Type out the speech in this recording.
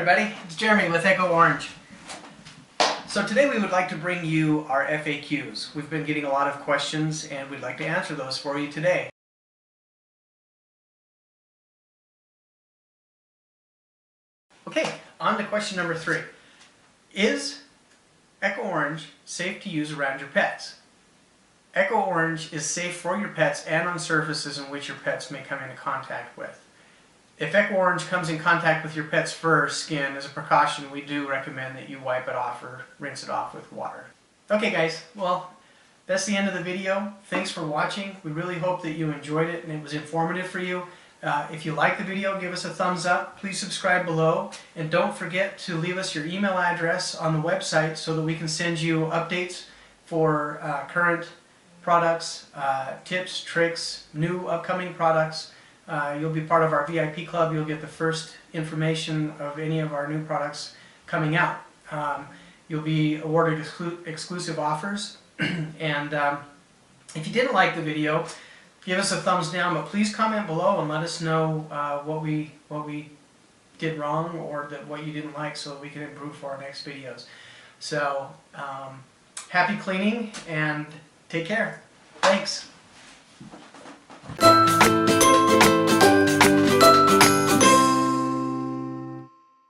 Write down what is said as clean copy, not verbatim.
everybody, it's Jeremy with Echo Orange. So today we would like to bring you our FAQs. We've been getting a lot of questions and we'd like to answer those for you today. Okay, on to question number 3. Is Echo Orange safe to use around your pets? Echo Orange is safe for your pets and on surfaces in which your pets may come into contact with. If Echo Orange comes in contact with your pet's fur or skin, as a precaution, we do recommend that you wipe it off or rinse it off with water. Okay guys, well, that's the end of the video. Thanks for watching. We really hope that you enjoyed it and it was informative for you. If you like the video, give us a thumbs up. Please subscribe below. And don't forget to leave us your email address on the website so that we can send you updates for current products, tips, tricks, new upcoming products. You'll be part of our VIP club. You'll get the first information of any of our new products coming out. You'll be awarded exclusive offers. And if you didn't like the video, give us a thumbs down, but please comment below and let us know what we did wrong or what you didn't like so that we can improve for our next videos. So, happy cleaning and take care. Thanks.